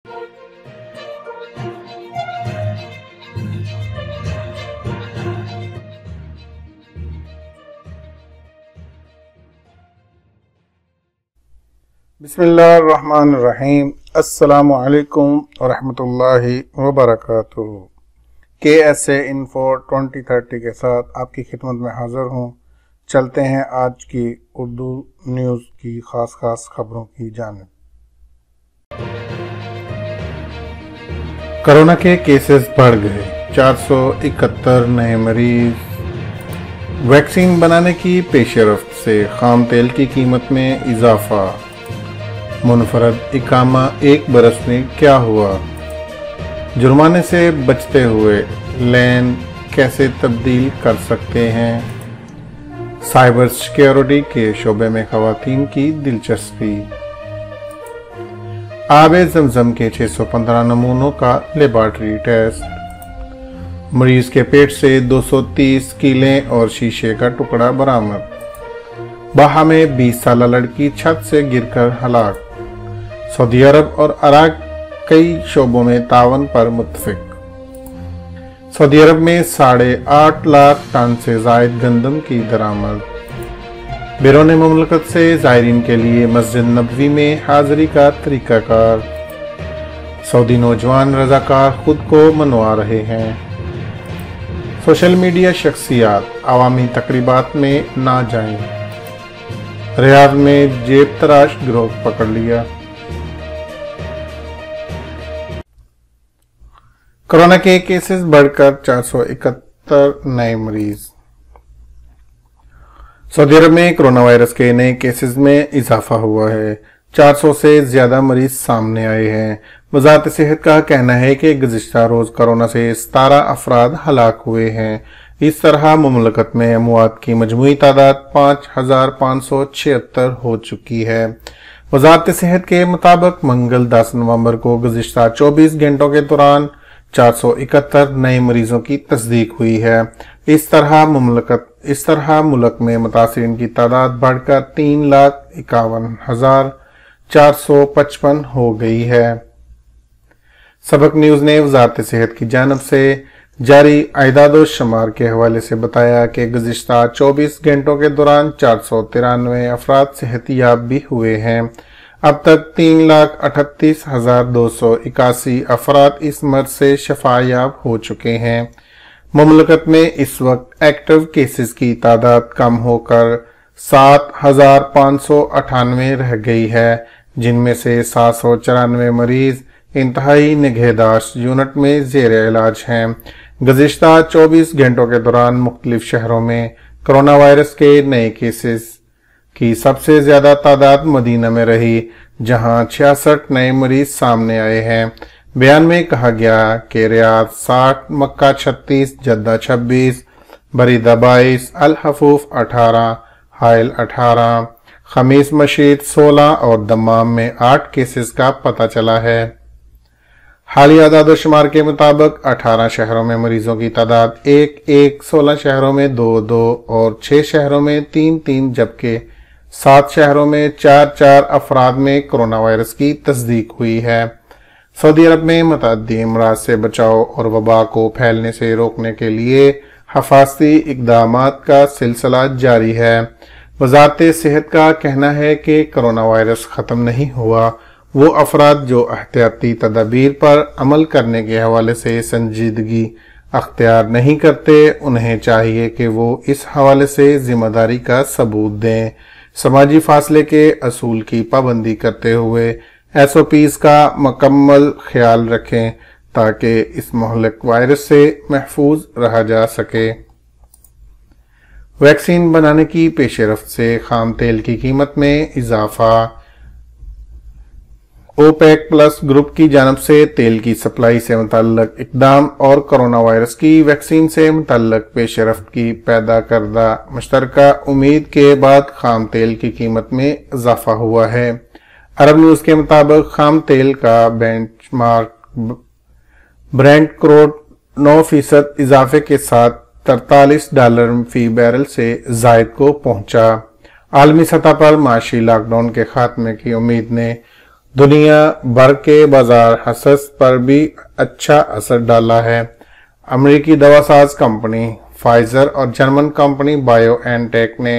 بسم اللہ الرحمن الرحیم۔ السلام علیکم ورحمۃ اللہ وبرکاتہ۔ KSA Info 2030 کے ساتھ آپ کی خدمت میں حاضر ہوں۔ چلتے ہیں آج کی اردو نیوز کی خاص خبروں کی جانب۔ کرونا کے کیسز بڑھ گئے، 471 نئے مریض۔ ویکسین بنانے کی پیش رفت سے خام تیل کی قیمت میں اضافہ۔ منفرد اقامہ 1 برس میں کیا ہوا؟ جرمانے سے بچتے ہوئے لین کیسے تبدیل کر سکتے ہیں؟ سائبر سیکیورٹی کے شعبے میں خواتین کی دلچسپی۔ آب زمزم کے 615 نمونوں کا لیبارٹری ٹیسٹ۔ مریض کے پیٹ سے 230 کیلیں اور شیشے کا ٹکڑا برآمد۔ باہا میں 20 سالہ لڑکی چھت سے گر کر ہلاک۔ سعودی عرب اور عراق کئی شعبوں میں تعاون پر متفق۔ سعودی عرب میں 8.5 لاکھ ٹن سے زائد گندم کی درآمد۔ بیرون مملکت سے زائرین کے لیے مسجد نبوی میں حاضری کا طریقہ کار۔ سعودی نوجوان رضاکار خود کو منوا رہے ہیں۔ سوشل میڈیا شخصیات عوامی تقریبات میں نہ جائیں۔ ریاض میں جیب تراش گروہ پکڑ لیا۔ کرونا کے کیسز بڑھ کر 471 نئے مریض۔ سعودی عرب میں کرونا وائرس کے نئے کیسز میں اضافہ ہوا ہے۔ 400 سے زیادہ مریض سامنے آئے ہیں۔ وزارت صحت کا کہنا ہے کہ گزشتہ روز کرونا سے 17 افراد ہلاک ہوئے ہیں۔ اس طرح مملکت میں اموات کی مجموعی تعداد 5576 ہو چکی ہے۔ وزارت صحت کے مطابق منگل 10 نومبر کو گزشتہ 24 گھنٹوں کے دوران 471 نئے مریضوں کی تصدیق ہوئی ہے۔ اس طرح ملک میں متاثرین کی تعداد بڑھ کر 3,51,455 ہو گئی ہے۔ سبق نیوز نے وزارت صحت کی جانب سے جاری اعداد و شمار کے حوالے سے بتایا کہ گزشتہ 24 گھنٹوں کے دوران 493 افراد صحت یاب بھی ہوئے ہیں۔ اب تک 3,38,281 افراد اس مرض سے شفا یاب ہو چکے ہیں۔ مملکت میں اس وقت ایکٹیو کیسز کی تعداد کم ہو کر 7,598 رہ گئی ہے، جن میں سے 794 مریض انتہائی نگہداشت یونٹ میں زیر علاج ہیں۔ گزشتہ 24 گھنٹوں کے دوران مختلف شہروں میں کرونا وائرس کے نئے کیسز کی سب سے زیادہ تعداد مدینہ میں رہی، جہاں 66 نئے مریض سامنے آئے ہیں۔ بیان میں کہا گیا کہ ریاض 60، مکہ 36، جدہ 26، بریدہ 22، الحفوف 18، حائل 18، خمیس مشید 16 اور دمام میں 8 کیسز کا پتہ چلا ہے۔ حالیہ اعداد و شمار کے مطابق 18 شہروں میں مریضوں کی تعداد 1، 16 شہروں میں 2 اور 6 شہروں میں 3 جبکہ 7 شہروں میں 4 افراد میں کرونا وائرس کی تصدیق ہوئی ہے۔ سعودی عرب میں متعدی امراض سے بچاؤ اور وبا کو پھیلنے سے روکنے کے لیے حفاظتی اقدامات کا سلسلہ جاری ہے۔ وزارت صحت کا کہنا ہے کہ کرونا وائرس ختم نہیں ہوا۔ وہ افراد جو احتیاطی تدابیر پر عمل کرنے کے حوالے سے سنجیدگی اختیار نہیں کرتے، انہیں چاہیے کہ وہ اس حوالے سے ذمہ داری کا ثبوت دیں۔ سماجی فاصلے کے اصول کی پابندی کرتے ہوئے SOPs کا مکمل خیال رکھیں تاکہ اس مہلک وائرس سے محفوظ رہا جا سکے۔ ویکسین بنانے کی پیش رفت سے خام تیل کی قیمت میں اضافہ۔ اوپیک پلس گروپ کی جانب سے تیل کی سپلائی سے متعلق اقدام اور کرونا وائرس کی ویکسین سے متعلق پیش رفت کی پیدا کردہ مشترکہ امید کے بعد خام تیل کی قیمت میں اضافہ ہوا ہے۔ عرب نیوز کے مطابق خام تیل کا بینچ مارک برینٹ کروڈ 9% اضافے کے ساتھ $43 فی بیرل سے زائد کو پہنچا۔ عالمی سطح پر معاشی لاک ڈاؤن کے خاتمے کی امید نے दुनिया भर के बाजार हसस पर भी अच्छा असर डाला है। अमेरिकी दवासाज कंपनी फाइजर और जर्मन कंपनी बायोएनटेक ने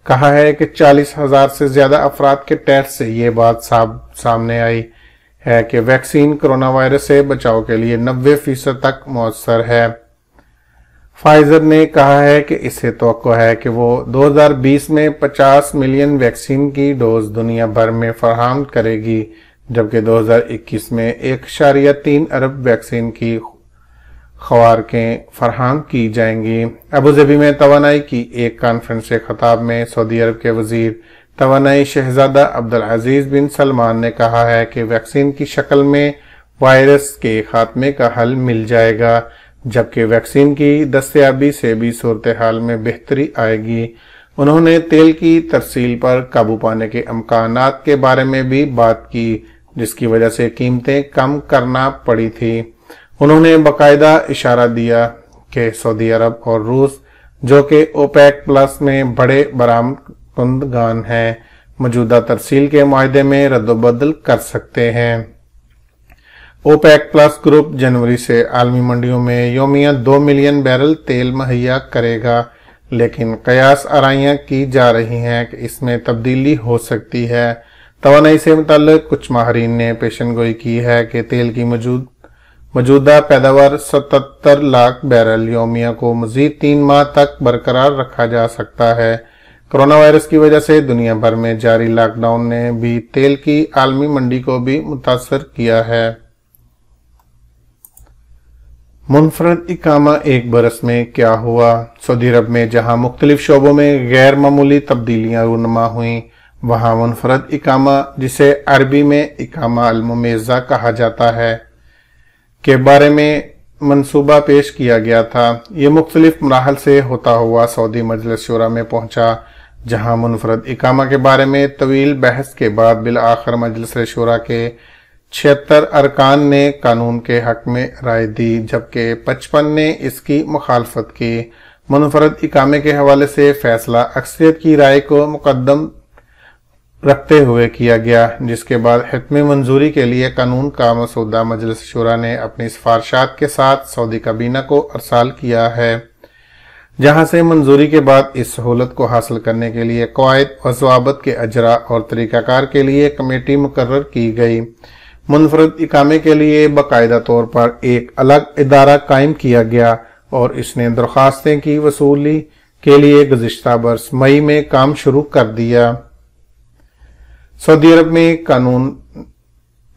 कहा है कि 40,000 से ज्यादा अफराद के टेस्ट से ये बात सामने आई है कि वैक्सीन कोरोना वायरस से बचाव के लिए 90% तक मौसर है। फाइजर ने कहा है कि इसे तवक्को है कि वो 2020 में 50 मिलियन वैक्सीन की डोज दुनिया भर में फराहम करेगी, जबकि 2021 में 1.3 अरब वैक्सीन की ख्वारकें फराहम की जाएंगी। अबूधाबी में तवानाई की एक कॉन्फ्रेंस से खिताब में सऊदी अरब के वजीर तवानाई शहजादा अब्दुल अजीज बिन सलमान ने कहा है कि वैक्सीन की शक्ल में वायरस के खात्मे का हल मिल जाएगा, जबकि वैक्सीन की दस्तयाबी से भी सूरत हाल में बेहतरी आएगी। उन्होंने तेल की तरसील पर काबू पाने के इम्कानात के बारे में भी बात की, जिसकी वजह से कीमतें कम करना पड़ी थी। उन्होंने बाकायदा इशारा दिया कि सऊदी अरब और रूस, जो कि ओपेक प्लस में बड़े बरामदगान हैं, मौजूदा तरसील के मुआहदे में रद्दोबदल कर सकते हैं। ओपेक प्लस ग्रुप जनवरी से आलमी मंडियों में यौमिया 2 मिलियन बैरल तेल मुहैया करेगा, लेकिन कयास आराइयां की जा रही हैं कि इसमें तब्दीली हो सकती है। तवानाई से मुताल्लिक कुछ माहरीन ने पेशनगोई की है कि तेल की मौजूदा पैदावार 77 लाख बैरल यौमिया को मजीद 3 माह तक बरकरार रखा जा सकता है। कोरोना वायरस की वजह से दुनिया भर में जारी लॉकडाउन ने भी तेल की आलमी मंडी को भी मुतासर किया है। मुनफरद इकामा एक बरस में क्या हुआ? सऊदी अरब में जहां मुख्तलिफ शोबों में गैर मामूली तब्दीलियां रूनुमा हुई, वहां मुनफरद इकामा, जिसे अरबी में इकामा अल-मुमेज़ा कहा जाता है, के बारे में मंसूबा पेश किया गया था। ये मुख्तलिफ मराहल से होता हुआ सऊदी मजलिस शुरा में पहुंचा, जहां मुनफरद इकामा के बारे में तवील बहस के बाद बिल आखिर मजलिस शुरा के 76 अरकान ने कानून के हक में राय दी, जबकि 55 ने इसकी मुखालफत की। मुनफरद इकामे के हवाले से फैसला अक्सरियत की राय को मुकद्दम रखते हुए किया गया, जिसके बाद हितमी मंजूरी के लिए कानून का मसूदा मजलिस शुरा ने अपनी सिफारिशात के साथ सऊदी काबीना को अरसाल किया है, जहां से मंजूरी के बाद इस सहूलत को हासिल करने के लिए कवायद व ज़वाबित के अजरा और तरीकाकार के लिए कमेटी मुकर्रर की गई। मुनफरद इकामे के लिए बाकायदा तौर पर एक अलग इदारा कायम किया गया और इसने दरख्वास्तें की वसूली के लिए गुज़िश्ता बरस मई में काम शुरू कर दिया। सऊदी अरब में कानून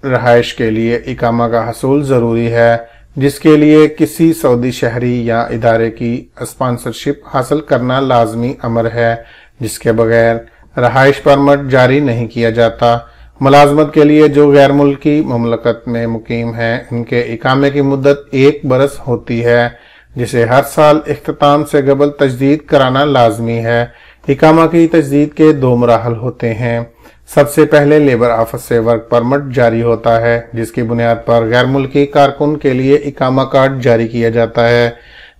रहायश के लिए इकामा का हसूल जरूरी है, जिसके लिए किसी सऊदी शहरी या इदारे की स्पॉन्सरशिप हासिल करना लाजमी अमर है, जिसके बगैर रहायश परमिट जारी नहीं किया जाता। मुलाजमत के लिए जो गैर मुल्की ममलकत में मुकीम हैं, इनके इकामे की मुद्दत 1 बरस होती है, जिसे हर साल इख्तिताम से कबल तजदीद कराना लाजमी है। इकामा की तजदीद के 2 मराहल होते हैं। सबसे पहले लेबर ऑफिस से वर्क परमिट जारी होता है, जिसकी बुनियाद पर गैर मुल्की कारकुन के लिए इकामा कार्ड जारी किया जाता है।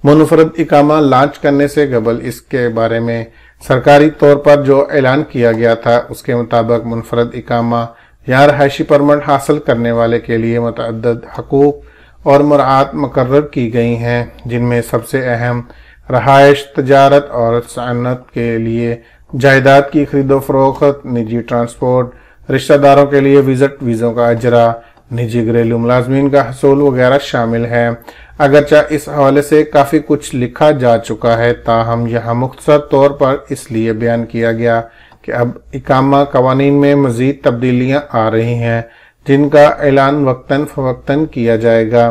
मुनफरद इकामा लॉन्च करने से कबल इसके बारे में सरकारी तौर पर जो ऐलान किया गया था, उसके मुताबिक मुनफरद इकामा या रहायशी परमिट हासिल करने वाले के लिए मुतअद्दिद हकूक और मुराआत मुकर्रर की गई हैं, जिनमें सबसे अहम रहायश, तजारत और सनत के लिए जायदाद की खरीदो फरोख्त, निजी ट्रांसपोर्ट, रिश्तेदारों के लिए विजिट वीज़ों का अजरा, निजी घरेलू मुलाजमीन का हसूल वगैरह शामिल है। अगरचा इस हवाले से काफ़ी कुछ लिखा जा चुका है, ताहम यहाँ मुख्तसर तौर पर इसलिए बयान किया गया कि अब इकामा कवानीन में मज़ीद तब्दीलियाँ आ रही हैं, जिनका ऐलान वक्तन फ़वक्तन किया जाएगा।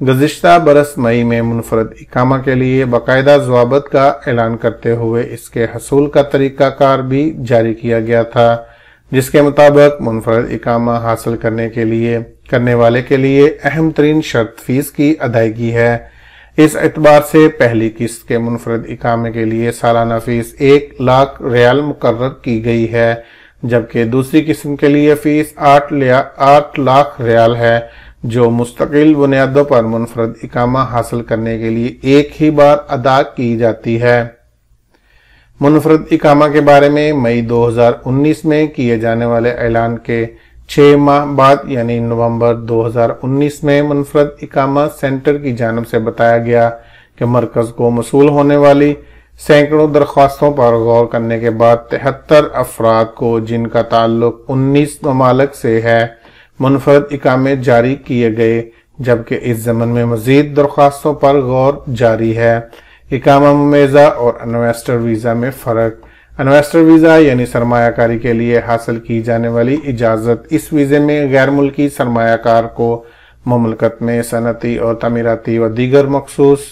गुज़िश्ता बरस मई में मुनफरद इकामा के लिए बाकायदा ज़वाबित का ऐलान करते हुए इसके हसूल का तरीक़ाकार भी जारी किया गया था, जिसके मुताबिक मुनफरद इकामा हासिल करने वाले के लिए अहम तरीन शर्त फीस की अदायगी है। इस एतबार से पहली किस्त के मुनफरद इकामे के लिए सालाना फीस 1 लाख रियाल मुकर्रर की गई है, जबकि दूसरी किस्म के लिए फीस 8 लाख रियाल है, जो मुस्तकिल बुनियादों पर मुनफरद इकामा हासिल करने के लिए एक ही बार अदा की जाती है। मुनफरद इकामा के बारे में मई 2019 में किए जाने वाले ऐलान के 6 माह बाद यानी नवंबर 2019 में मुनफरद इकामा सेंटर की जानिब से बताया गया कि मरकज को मसूल होने वाली सैकड़ों दरख्वास्तों पर गौर करने के बाद 73 अफराद को, जिनका ताल्लुक 19 ममालिक से है, मुनफरद इकामे जारी किए गए, जबकि इस ज़मन में मजीद दरख्वास्तों पर गौर जारी है। इकामा मुमेज़ा और इन्वेस्टर वीज़ा में फ़र्क। इन्वेस्टर वीज़ा यानी सरमायाकारी के लिए हासिल की जाने वाली इजाज़त। इस वीज़े में गैर मुल्की सरमायाकार को मुमलकत में सनती और तमीराती व दीगर मखसूस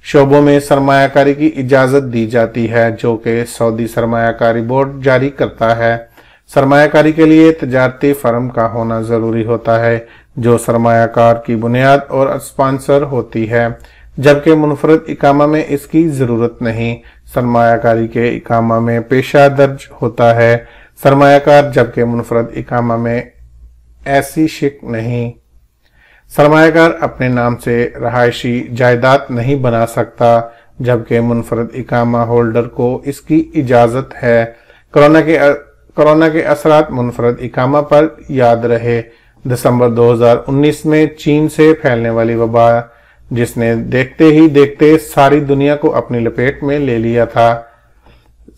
शोबों में सरमायाकारी की इजाज़त दी जाती है, जो कि सऊदी सरमायाकारी बोर्ड जारी करता है। सरमायाकारी के लिए तजारती फर्म का होना ज़रूरी होता है, जो सरमायाकार की बुनियाद और स्पॉन्सर होती है, जबकि मुनफरद इकामा में इसकी ज़रूरत नहीं। सरमायाकारी के इकामा में पेशा दर्ज होता है सरमायाकार, जबकि मुनफरद इकामा में ऐसी शिक नहीं। सरमायाकार अपने नाम से रहायशी जायदाद नहीं बना सकता, जबकि मुनफरद इकामा होल्डर को इसकी इजाज़त है। कोरोना के असरात मुनफरद इकामा पर याद रहे। दिसंबर 2019 में चीन से फैलने वाली वबा, जिसने देखते ही देखते सारी दुनिया को अपनी लपेट में ले लिया था,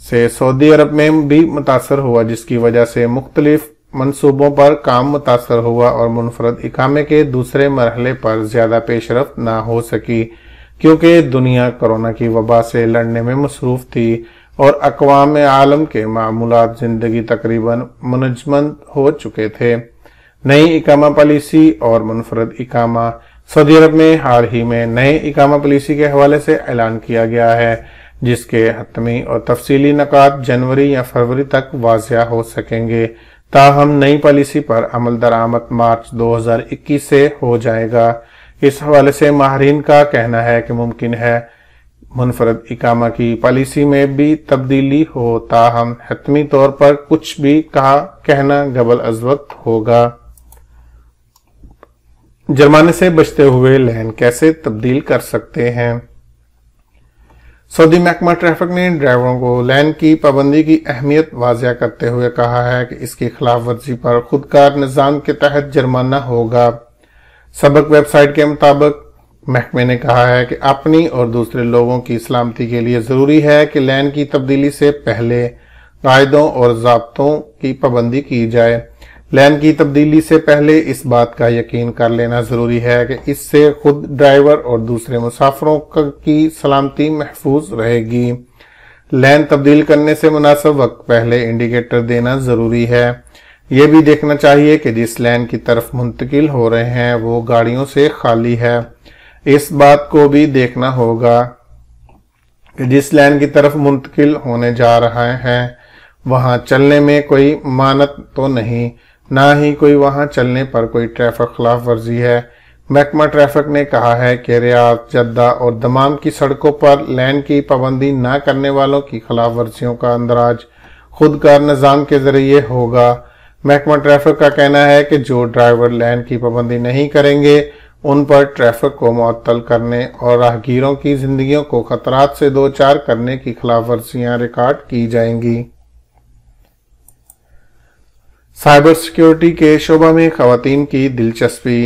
से सऊदी अरब में भी मुतासर हुआ, जिसकी वजह से मुख्तलिफ मंसूबों पर काम मुतासर हुआ और मुनफरद इकामे के दूसरे मरहले पर ज्यादा पेशरफ्त ना हो सकी, क्योंकि दुनिया कोरोना की वबा से लड़ने में मसरूफ थी और अक़वाम आलम के मामूलात जिंदगी तकरीबन मुनजमद हो चुके थे। नई इकामा पॉलिसी और मुनफरद इकामा। सऊदी अरब में हाल ही में नए इकामा पॉलिसी के हवाले से ऐलान किया गया है, जिसके हतमी और तफसीली नकात जनवरी या फरवरी तक वाज़िया हो सकेंगे। ताहम नई पॉलिसी पर अमल दरामद मार्च 2021 से हो जाएगा। इस हवाले से माहरीन का कहना है कि मुमकिन है मुनफरद इकामा की पॉलिसी में भी तब्दीली हो, ताहम हतमी तौर पर कुछ भी कहना गबल अज़ वक्त होगा। जुर्माने से बचते हुए लेन कैसे तब्दील कर सकते हैं? सऊदी महकमा ट्रैफिक ने ड्राइवरों को लेन की पाबंदी की अहमियत वाज़िया करते हुए कहा है कि इसकी खिलाफ वर्जी पर खुदकार निज़ाम के तहत जुर्माना होगा। सबक वेबसाइट के मुताबिक महकमे ने कहा है कि अपनी और दूसरे लोगों की सलामती के लिए ज़रूरी है कि लेन की तब्दीली से पहले कायदों और ज़ाब्तों की पाबंदी की जाए। लेन की तब्दीली से पहले इस बात का यकीन कर लेना ज़रूरी है कि इससे खुद ड्राइवर और दूसरे मुसाफिरों की सलामती महफूज रहेगी। लेन तब्दील करने से मुनासिब वक्त पहले इंडिकेटर देना ज़रूरी है। यह भी देखना चाहिए कि जिस लेन की तरफ मुंतकिल हो रहे हैं वो गाड़ियों से खाली है। इस बात को भी देखना होगा कि जिस लेन की तरफ मुंतकिल होने जा रहे हैं वहां चलने में कोई मानत तो नहीं, ना ही कोई वहां चलने पर कोई ट्रैफिक खिलाफ वर्जी है। महकमा ट्रैफिक ने कहा है कि रियाद, जद्दा और दमाम की सड़कों पर लेन की पाबंदी न करने वालों की खिलाफ वर्जियों का अंदराज खुदकार निज़ाम के जरिए होगा। महकमा ट्रैफिक का कहना है कि जो ड्राइवर लेन की पाबंदी नहीं करेंगे उन पर ट्रैफिक को मुअत्तल करने और राहगीरों की जिंदगियों को खतरात से दो चार करने की खिलाफ वर्जियां रिकॉर्ड की जाएंगी। साइबर सिक्योरिटी के शोबा में खवातीन की दिलचस्पी।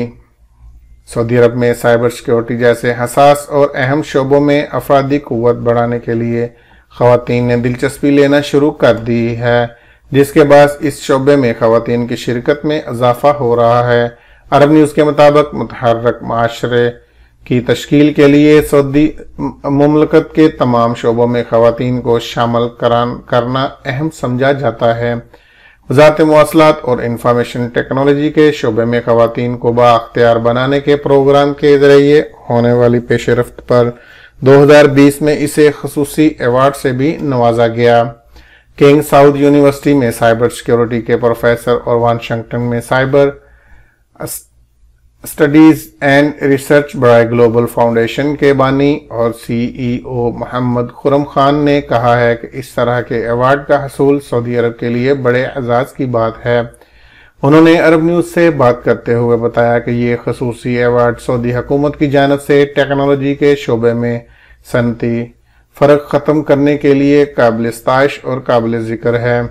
सऊदी अरब में साइबर सिक्योरिटी जैसे हसास और अहम शोबों में अफरादी कुव्वत बढ़ाने के लिए खवातीन ने दिलचस्पी लेना शुरू कर दी है, जिसके बाद इस शोबे में खवातीन की शिरकत में इजाफा हो रहा है। अरब न्यूज़ के मुताबिक मुतहर्रिक माशरे की तश्कील के लिए सऊदी मुमलकत के तमाम शोबों में खवातीन को शामिल करना अहम समझा जाता है। वज़ारत मवासलात और इंफॉर्मेशन टेक्नोलॉजी के शोबे में खवातीन को बाअख्तियार बनाने के प्रोग्राम के जरिए होने वाली पेशरफ्त पर 2020 में इसे खसूसी अवार्ड से भी नवाजा गया। किंग साउद यूनिवर्सिटी में साइबर सिक्योरिटी के प्रोफेसर और वाशिंगटन में cyber studies and research by global foundation के बानी और CEO मोहम्मद खुरम खान ने कहा है कि इस तरह के अवार्ड का हसूल सऊदी अरब के लिए बड़े एजाज की बात है। उन्होंने अरब न्यूज़ से बात करते हुए बताया कि ये खसूसी अवार्ड सऊदी हुकूमत की जानिब से टेक्नोलॉजी के शोबे में सनती फ़र्क ख़त्म करने के लिए काबिल इस्ताइश और काबिल ज़िक्र है।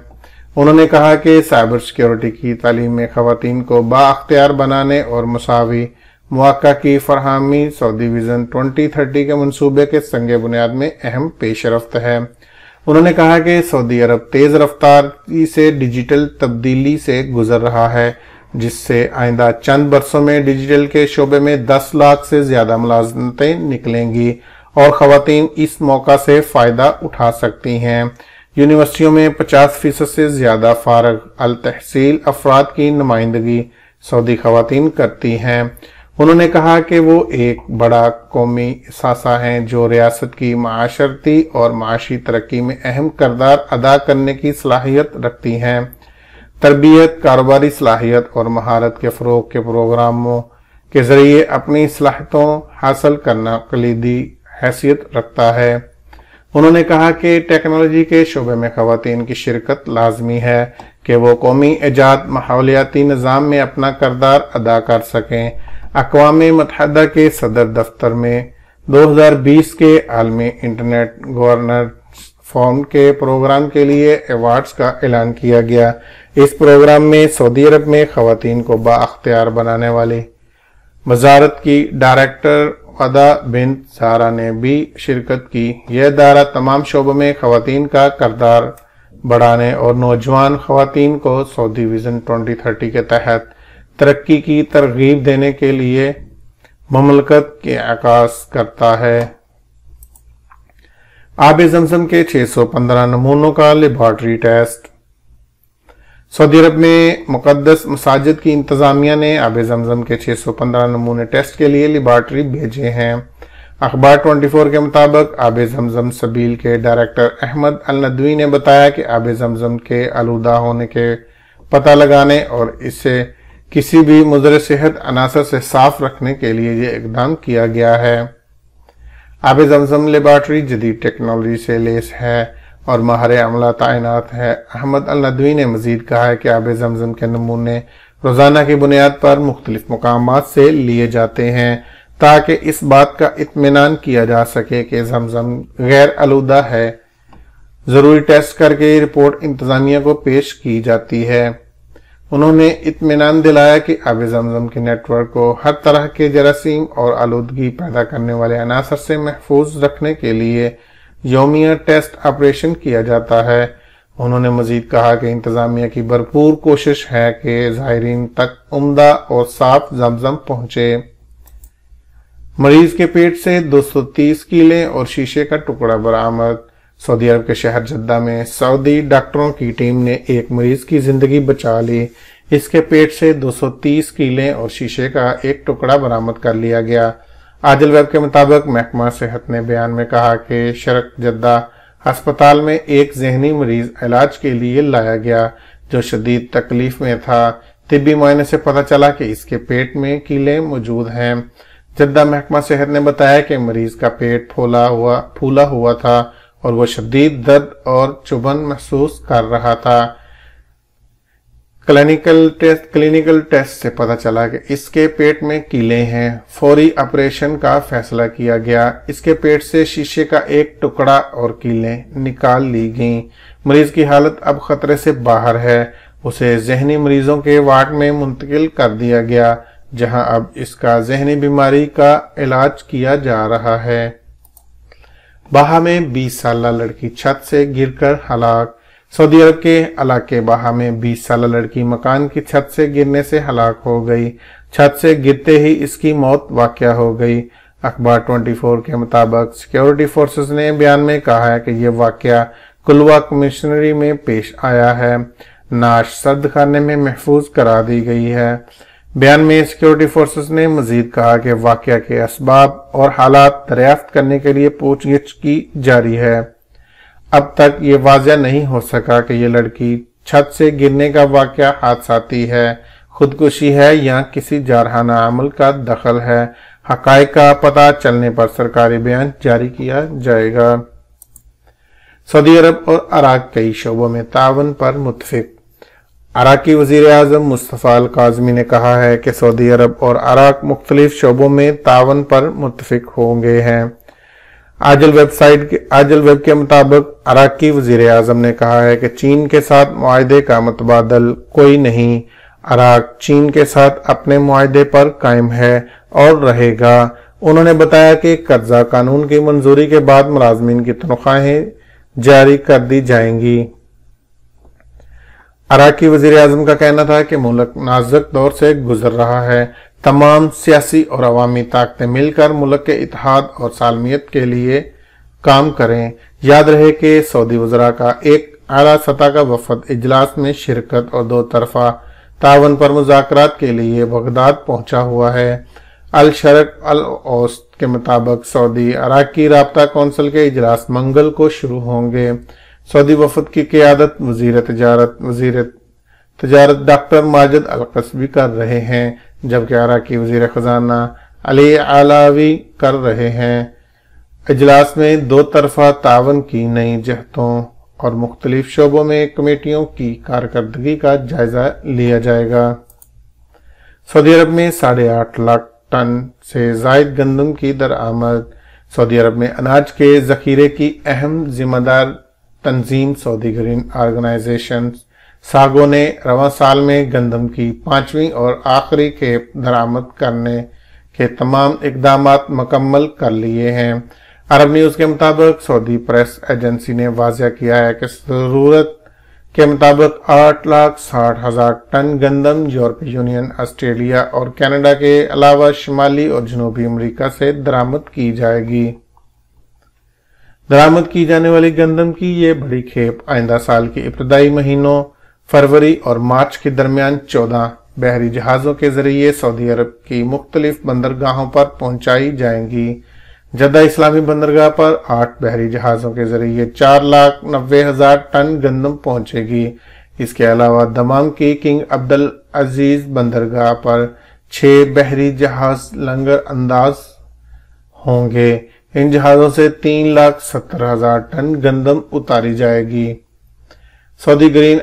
انہوں نے کہا کہ سائبر سیکیورٹی کی تعلیم میں خواتین کو بااختیار بنانے اور مساوی مواقع کی فراہمی سعودی ویژن 2030 کے منصوبے کے سنگ بنیاد میں اہم پیش رفت ہے۔ انہوں نے کہا کہ سعودی عرب تیز رفتاری سے ڈیجیٹل تبدیلی سے گزر رہا ہے، جس سے آئندہ چند برسوں میں ڈیجیٹل کے شعبے میں 10 لاکھ سے زیادہ ملازمتیں نکلیں گی اور خواتین اس موقع سے فائدہ اٹھا سکتی ہیں۔ یونیورسٹیوں میں 50% سے زیادہ فارغ التحصیل افراد کی نمائندگی سعودی خواتین کرتی ہیں۔ انہوں نے کہا کہ وہ ایک بڑا قومی اثاثہ ہیں جو ریاست کی معاشرتی اور معاشی ترقی میں اہم کردار ادا کرنے کی صلاحیت رکھتی ہیں۔ تربیت، کاروباری صلاحیت اور مہارت کے فروغ کے پروگراموں کے ذریعے اپنی صلاحیتوں حاصل کرنا کلیدی حیثیت رکھتا ہے۔ انہوں نے کہا کہ ٹیکنالوجی کے شعبے میں خواتین کی شرکت لازمی ہے کہ وہ قومی ایجاد ماحولیاتی نظام میں اپنا کردار ادا کر سکیں۔ اقوام متحدہ کے صدر دفتر میں 2020 کے عالمی انٹرنیٹ گورننس فورم کے پروگرام کے لیے ایوارڈز کا اعلان کیا گیا۔ اس پروگرام میں سعودی عرب میں خواتین کو بااختیار بنانے والی وزارت کی ڈائریکٹر ودا بنت زہرا نے بھی شرکت کی۔ یہ ادارہ تمام شعبوں میں خواتین کا کردار بڑھانے اور نوجوان خواتین کو سعودی ویژن 2030 کے تحت ترقی کی ترغیب دینے کے لیے مملکت کے عکاس کرتا ہے۔ آب زمزم کے 615 نمونوں کا لیبارٹری ٹیسٹ۔ سعودی عرب میں مقدس مساجد کی انتظامیہ نے آب زمزم کے 615 نمونے ٹیسٹ کے لیے لیبارٹری بھیجے ہیں۔ اخبار 24 کے مطابق آب زمزم سبیل کے ڈائریکٹر احمد الندوی نے بتایا کہ آب زمزم کے آلودہ ہونے کے پتہ لگانے اور اسے کسی بھی مضر صحت عناصر سے صاف رکھنے کے لیے یہ اقدام کیا گیا ہے۔ آب زمزم لیبارٹری جدید ٹیکنالوجی سے لیس ہے اور ماہر عملہ تعینات ہے۔ احمد الندوی نے مزید کہا ہے کہ آب زمزم کے نمونے روزانہ کی بنیاد پر مختلف مقامات سے لیے جاتے ہیں تاکہ اس بات کا اطمینان کیا جا سکے کہ زمزم غیر آلودہ ہے۔ ضروری ٹیسٹ کر کے رپورٹ انتظامیہ کو پیش کی جاتی ہے۔ انہوں نے اطمینان دلایا کہ آب زمزم کے نیٹ ورک کو ہر طرح کے جراثیم اور آلودگی پیدا کرنے والے عناصر سے محفوظ رکھنے کے لیے یومیہ ٹیسٹ آپریشن کیا جاتا ہے۔ انہوں نے مزید کہا کہ انتظامیہ کی بھرپور کوشش ہے کہ زائرین تک عمدہ اور صاف زمزم پہنچے۔ مریض کے پیٹ سے 230 کیلیں اور شیشے کا ٹکڑا برآمد۔ سعودی عرب کے شہر جدہ میں سعودی ڈاکٹروں کی ٹیم نے ایک مریض کی زندگی بچا لی۔ اس کے پیٹ سے 230 کیلیں اور شیشے کا ایک ٹکڑا برآمد کر لیا گیا۔ عاجل ویب کے مطابق محکمہ صحت نے بیان میں کہا کہ شرق جدہ ہسپتال میں ایک ذہنی مریض علاج کے لیے لایا گیا جو شدید تکلیف میں تھا۔ طبی معائنے سے پتہ چلا کہ اس کے پیٹ میں کیلیں موجود ہیں۔ جدہ محکمہ صحت نے بتایا کہ مریض کا پیٹ پھولا ہوا تھا اور وہ شدید درد اور چبھن محسوس کر رہا تھا۔ کلینیکل ٹیسٹ سے پتہ چلا کہ اس کے پیٹ میں کیلیں ہیں۔ فوری آپریشن کا فیصلہ کیا گیا۔ اس کے پیٹ سے شیشے کا ایک ٹکڑا اور کیلیں نکال لی گئیں۔ مریض کی حالت اب خطرے سے باہر ہے۔ اسے ذہنی مریضوں کے وارڈ میں منتقل کر دیا گیا جہاں اب اس کا ذہنی بیماری کا علاج کیا جا رہا ہے۔ باہا میں 20 سالہ لڑکی چھت سے گر کر ہلاک۔ سعودی عرب کے علاقے باہا میں 20 سالہ لڑکی مکان کی چھت سے گرنے سے ہلاک ہو گئی۔ چھت سے گرتے ہی اس کی موت واقع ہو گئی۔ اخبار 24 کے مطابق سیکیورٹی فورسز نے بیان میں کہا ہے کہ یہ واقعہ کلوا کمشنری میں پیش آیا ہے۔ نعش سرد خانے میں محفوظ کرا دی گئی ہے۔ بیان میں سیکیورٹی فورسز نے مزید کہا کہ واقعہ کے اسباب اور حالات دریافت کرنے کے لیے پوچھ گچھ کی جاری ہے۔ اب تک یہ واضح نہیں ہو سکا کہ یہ لڑکی چھت سے گرنے کا واقعہ حادثاتی ہے، خودکشی ہے یا کسی جارحانہ عمل کا دخل ہے۔ حقائق کا پتہ چلنے پر سرکاری بیان جاری کیا جائے گا۔ سعودی عرب اور عراق کئی شعبوں میں تعاون پر متفق۔ عراقی وزیر اعظم مصطفیٰ الکاظمی نے کہا ہے کہ سعودی عرب اور عراق مختلف شعبوں میں تعاون پر متفق ہو گئے ہیں۔ آجل ویب کے مطابق عراقی وزیر اعظم نے کہا ہے کہ چین کے ساتھ معاہدے کا متبادل کوئی نہیں۔ عراق چین کے ساتھ اپنے معاہدے پر قائم ہے اور رہے گا۔ انہوں نے بتایا کہ قرضہ قانون کی منظوری کے بعد ملازمین کی تنخواہیں جاری کر دی جائیں گی۔ عراقی وزیر اعظم کا کہنا تھا کہ ملک نازک دور سے گزر رہا ہے۔ تمام سیاسی اور عوامی طاقتیں مل کر ملک کے اتحاد اور سالمیت کے لیے کام کریں۔ یاد رہے کہ سعودی وزراء کا ایک اعلیٰ سطح کا وفد اجلاس میں شرکت اور دو طرفہ تعاون پر مذاکرات کے لیے بغداد پہنچا ہوا ہے۔ الشرق الاوسط کے مطابق سعودی عراقی رابطہ کونسل کے اجلاس منگل کو شروع ہوں گے۔ سعودی وفد کی قیادت وزیر تجارت ڈاکٹر ماجد القصبی کر رہے ہیں، جبکہ عراقی وزیر خزانہ علی علاوی کر رہے ہیں۔ اجلاس میں دو طرفہ تعاون کی نئی جہتوں اور مختلف شعبوں میں کمیٹیوں کی کارکردگی کا جائزہ لیا جائے گا۔ سعودی عرب میں 8.5 لاکھ ٹن سے زائد گندم کی درآمد۔ سعودی عرب میں اناج کے ذخیرے کی اہم ذمہ دار تنظیم سعودی گرین آرگنائزیشن ساگو نے رواں سال میں گندم کی 5ویں اور آخری کھیپ درآمد کرنے کے تمام اقدامات مکمل کر لیے ہیں۔ عرب نیوز کے مطابق سعودی پریس ایجنسی نے واضح کیا ہے کہ ضرورت کے مطابق 8,60,000 ٹن گندم یورپی یونین، آسٹریلیا اور کینیڈا کے علاوہ شمالی اور جنوبی امریکہ سے درآمد کی جائے گی۔ درآمد کی جانے والی گندم کی یہ بڑی کھیپ آئندہ سال کے ابتدائی مہینوں فروری اور مارچ کے درمیان 14 بحری جہازوں کے ذریعے سعودی عرب کی مختلف بندرگاہوں پر پہنچائی جائیں گی۔ جدہ اسلامی بندرگاہ پر 8 بحری جہازوں کے ذریعے 4,90,000 ٹن گندم پہنچے گی۔ اس کے علاوہ دمام کی کنگ عبدالعزیز بندرگاہ پر 6 بحری جہاز لنگر انداز ہوں گے۔ ان جہازوں سے 3,70,000 ٹن گندم اتاری جائے گی۔ سعودی گرین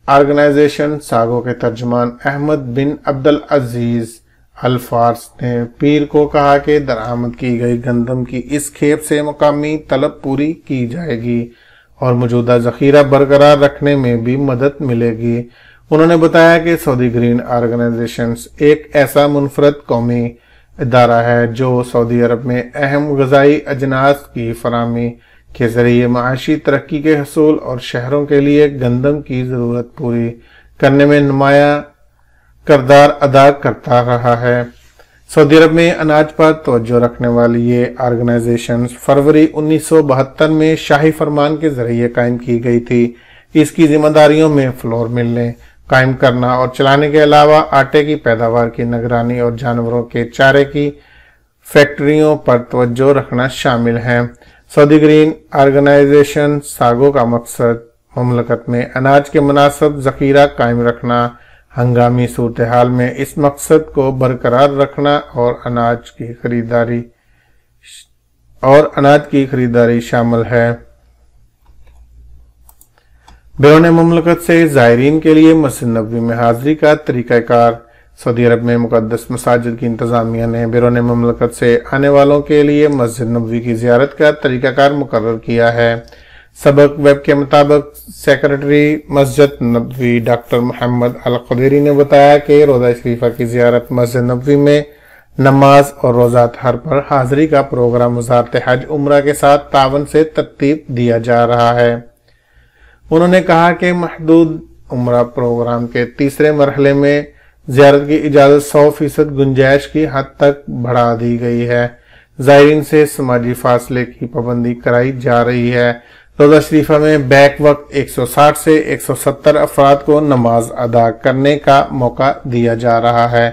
آرگنائزیشن ساگو کے ترجمان احمد بن عبدالعزیز الفارس نے پیر کو کہا کہ درآمد کی گئی گندم کی اس کھیپ سے مقامی طلب پوری کی جائے گی اور موجودہ ذخیرہ برقرار رکھنے میں بھی مدد ملے گی۔ انہوں نے بتایا کہ سعودی گرین آرگنائزیشن ایک ایسا منفرد قومی ادارہ ہے جو سعودی عرب میں اہم غذائی اجناس کی فراہمی کے ذریعے معاشی ترقی کے حصول اور شہروں کے لیے گندم کی ضرورت پوری کرنے میں نمایاں کردار ادا کرتا رہا ہے۔ سعودی عرب میں اناج پر توجہ رکھنے والی یہ آرگنائزیشن فروری 1972 میں شاہی فرمان کے ذریعے قائم کی گئی تھی۔ اس کی ذمہ داریوں میں فلور ملیں قائم کرنا اور چلانے کے علاوہ آٹے کی پیداوار کی نگرانی اور جانوروں کے چارے کی فیکٹریوں پر توجہ رکھنا شامل ہے۔ سعودی گرین آرگنائزیشن ساگو کا مقصد مملکت میں اناج کے مناسب ذخیرہ قائم رکھنا، ہنگامی صورتحال میں اس مقصد کو برقرار رکھنا اور اناج کی خریداری شامل ہے۔ بیرون مملکت سے زائرین کے لیے مسجد نبوی میں حاضری کا طریقہ کار۔ سعودی عرب میں مقدس مساجد کی انتظامیہ نے بیرون مملکت سے آنے والوں کے لیے مسجد نبوی کی زیارت کا طریقہ کار مقرر کیا ہے۔ سبق ویب کے مطابق سیکرٹری مسجد نبوی ڈاکٹر محمد القدیری نے بتایا کہ روضہ شریفہ کی زیارت مسجد نبوی میں نماز اور روزہ اطہار پر حاضری کا پروگرام وزارت حج عمرہ کے ساتھ تعاون سے ترتیب دیا جا رہا ہے۔ انہوں نے کہا کہ محدود عمرہ پروگرام کے تیسرے مرحلے میں زیارت کی اجازت 100% گنجائش کی حد تک بڑھا دی گئی ہے۔ زائرین سے سماجی فاصلے کی پابندی کرائی جا رہی ہے۔ روضہ شریفہ میں بیک وقت 160 سے 170 افراد کو نماز ادا کرنے کا موقع دیا جا رہا ہے۔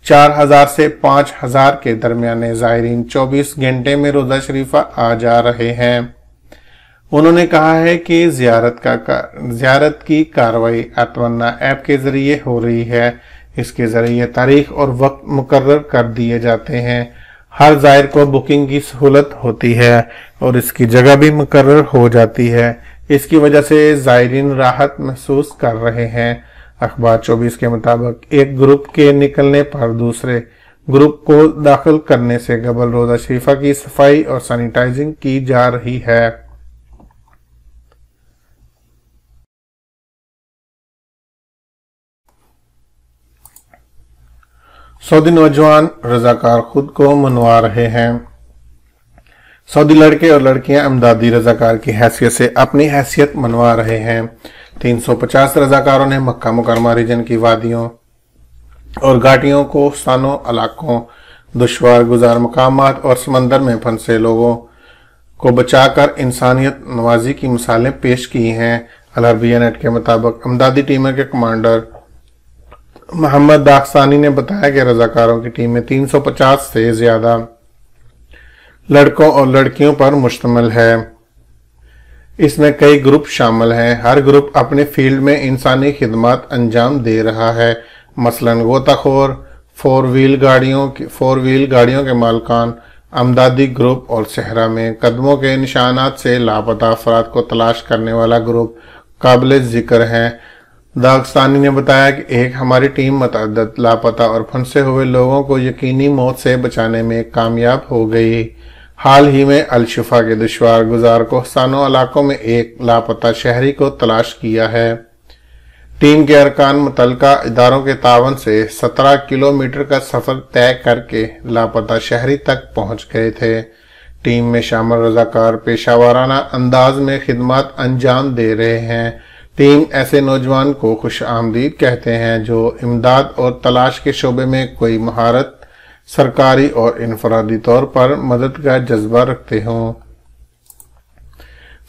4,000 سے 5,000 کے درمیانے زائرین 24 گھنٹے میں روضہ شریفہ آ جا رہے ہیں۔ انہوں نے کہا ہے کہ زیارت کی کارروائی اتمنا ایپ کے ذریعے ہو رہی ہے۔ اس کے ذریعے تاریخ اور وقت مقرر کر دیے جاتے ہیں۔ ہر زائر کو بکنگ کی سہولت ہوتی ہے اور اس کی جگہ بھی مقرر ہو جاتی ہے۔ اس کی وجہ سے زائرین راحت محسوس کر رہے ہیں۔ اخبار 24 کے مطابق ایک گروپ کے نکلنے پر دوسرے ग्रुप को दाखिल करने से कबल रोजा शरीफा की सफाई और सैनिटाइजिंग की जा रही है। सऊदी नौजवान रजाकार खुद को मनवा रहे हैं। सऊदी लड़के और लड़कियां इमदादी रजाकार की हैसियत से अपनी हैसियत मनवा रहे हैं। 350 रजाकारों ने मक्का मुकरमा रीजन की वादियों और घाटियों को सानों इलाकों, दुश्वार गुजार मकामात और समंदर में फंसे लोगों को बचाकर इंसानियत नवाजी की मिसालें पेश की हैं। अल अरबिया नेट के मुताबिक इमदादी टीम के कमांडर मोहम्मद दागस्तानी ने बताया कि रजाकारों की टीम में 350 से ज्यादा लड़कों और लड़कियों पर मुश्तमिल है। इसमें कई ग्रुप शामिल हैं। हर ग्रुप अपने फील्ड में इंसानी खिदमत अंजाम दे रहा है। मसलन गोताखोर, फोर व्हील गाड़ियों के मालकान, अमदादी ग्रुप और सहरा में कदमों के निशानात से लापता अफराद को तलाश करने वाला ग्रुप काबिल जिक्र है। दागस्तानी ने बताया कि एक हमारी टीम मतअद्दद लापता और फंसे हुए लोगों को यकीनी मौत से बचाने में कामयाब हो गई। हाल ही में अल शिफा के दुश्वार गुजार कोहसानों इलाकों में एक लापता शहरी को तलाश किया है। टीम के अरकान मुतलका इदारों के तावन से 17 किलोमीटर का सफर तय करके लापता शहरी तक पहुंच गए थे। टीम में शामिल रजाकार पेशावराना अंदाज में खिदमत अंजाम दे रहे हैं। टीम ऐसे नौजवान को खुश आमदीद कहते हैं जो इमदाद और तलाश के शोबे में कोई महारत, सरकारी और इनफरादी तौर पर मदद का जज्बा रखते हों।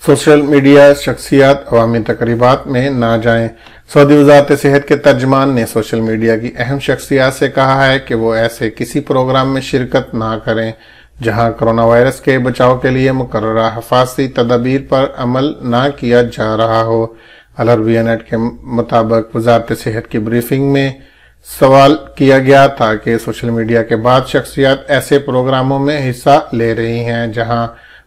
सोशल मीडिया शख्सियात अवामी तकरीबात में ना जाएं। सऊदी वजारत सेहत के तर्जमान ने सोशल मीडिया की अहम शख्सियात से कहा है कि वो ऐसे किसी प्रोग्राम में शिरकत ना करें जहां कोरोना वायरस के बचाव के लिए मुकर्ररा हिफाजती तदाबीर पर अमल ना किया जा रहा हो। अल अरबिया नेट के मुताबिक वजारत सेहत की ब्रीफिंग में सवाल किया गया था कि सोशल मीडिया के बाद शख्सियात ऐसे प्रोग्रामों में हिस्सा ले रही हैं जहां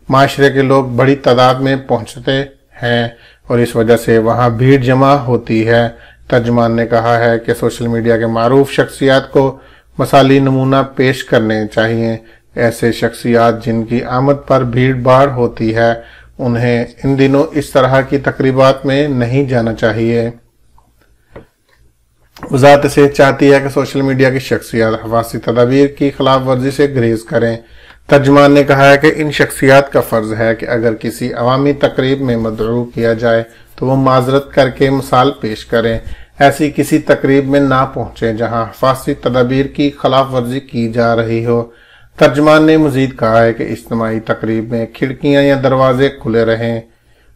माशरे के लोग बड़ी तादाद में पहुंचते हैं और इस वजह से वहां भीड़ जमा होती है। तर्जमान ने कहा है कि सोशल मीडिया के मारूफ शख्सियात को मसाली नमूना पेश करने चाहिए। ऐसे शख्सियात जिनकी आमद पर भीड़ भाड़ होती है उन्हें इन दिनों इस तरह की तकरीबात में नहीं जाना चाहिए। वजारत सेहत चाहती है कि सोशल मीडिया की शख्सियात हिफाजती तदाबीर की खिलाफ वर्जी से गुरेज करें। तर्जमान ने कहा है कि इन शख्सियात का फर्ज है कि अगर किसी अवामी तकरीब में मदऊ किया जाए तो वो माजरत करके मिसाल पेश करें। ऐसी किसी तकरीब में ना पहुंचे जहां हिफाजती तदाबीर की खिलाफ वर्जी की जा रही हो। तर्जमान ने मजीद कहा है कि इज्तिमाई तकरीब में खिड़कियां या दरवाजे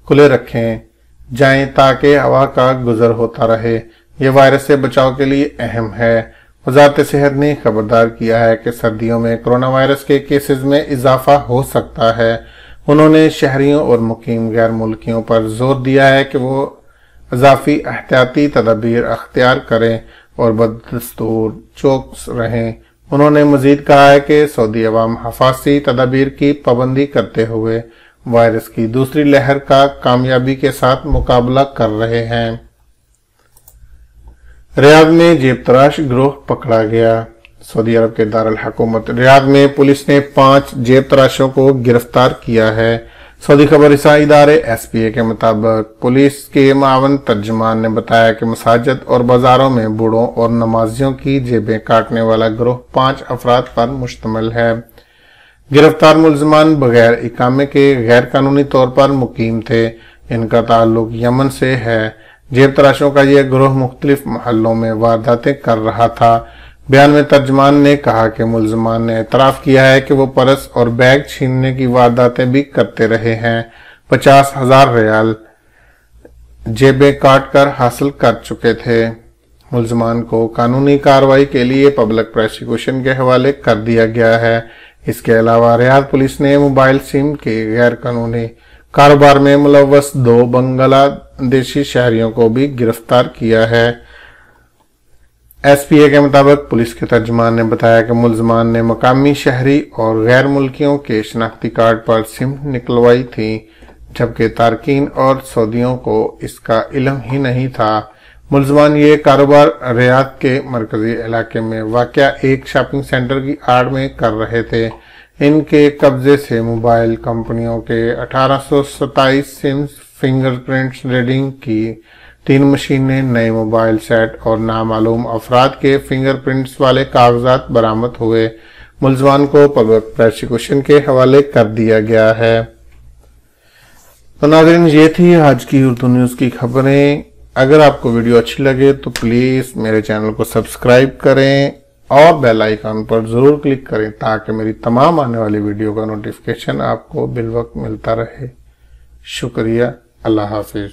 खुले रखें जाएं ताकि हवा का गुजर होता रहे। यह वायरस से बचाव के लिए अहम है। वजारत सेहत ने खबरदार किया है कि सर्दियों में कोरोना वायरस के केसेस में इजाफा हो सकता है। उन्होंने शहरियों और मुकीम गैर मुल्कियों पर जोर दिया है कि वो इजाफी एहतियाती तदाबीर अख्तियार करें और बदस्तूर चौकस रहें। उन्होंने मजीद कहा है कि सऊदी अवाम हिफाजती तदाबीर की पाबंदी करते हुए वायरस की दूसरी लहर का कामयाबी के साथ मुकाबला कर रहे हैं। रियाद में जेब तराश गिरोह पकड़ा गया। सऊदी अरब के दारुल हुकूमत रियाद में पुलिस ने 5 जेब तराशों को गिरफ्तार किया है। सऊदी खबर रिसां इदारे SPA के मुताबिक पुलिस के मावन तर्जमान ने बताया कि मसाजिद और बाजारों में बूढ़ों और नमाजियों की जेबें काटने वाला गिरोह 5 अफराद पर मुश्तमिल है। गिरफ्तार मुलजमान बगैर इकामे के गैर कानूनी तौर पर मुकीम थे। इनका ताल्लुक यमन से है। जेब तराशों का यह गिरोह मुख्तलिफ महलों में वारदातें कर रहा था। बयान में तर्जमान ने कहा कि मुलजमान ने एतराफ किया है कि वो पर्स और बैग छीनने की वारदातें भी करते रहे हैं। 50,000 रियाल जेबें काट कर हासिल कर चुके थे। मुलजमान को कानूनी कार्रवाई के लिए पब्लिक प्रोसिक्यूशन के हवाले कर दिया गया है। इसके अलावा रियाद पुलिस ने मोबाइल सिम के गैर कानूनी कारोबार में मुलव्वस 2 बांग्लादेशी शहरियों को भी गिरफ्तार किया है। SPA के मुताबिक पुलिस के तर्जमान ने बताया कि मुलजमान ने मकामी शहरी और गैर मुल्कियों के शनाख्ती कार्ड पर सिम निकलवाई थी, जबकि तारकीन और सऊदियों को इसका इल्म ही नहीं था। मुलजमान ये कारोबार रियाद के मरकजी इलाके में वाक़या एक शॉपिंग सेंटर की आड़ में कर रहे थे। इनके कब्जे से मोबाइल कंपनियों के 1827 सिम्स, फिंगरप्रिंट्स रीडिंग की 3 मशीनें, नए मोबाइल सेट और नामालूम अफराद के फिंगरप्रिंट्स वाले कागजात बरामद हुए। मुलजमान को पब्लिक प्रोसिक्यूशन के हवाले कर दिया गया है। तो नाज़रीन, ये थी आज की उर्दू न्यूज़ की खबरें। अगर आपको वीडियो अच्छी लगे तो प्लीज़ मेरे चैनल को सब्सक्राइब करें और बेल आइकन पर ज़रूर क्लिक करें ताकि मेरी तमाम आने वाली वीडियो का नोटिफिकेशन आपको बिल वक्त मिलता रहे। शुक्रिया। अल्लाह हाफिज।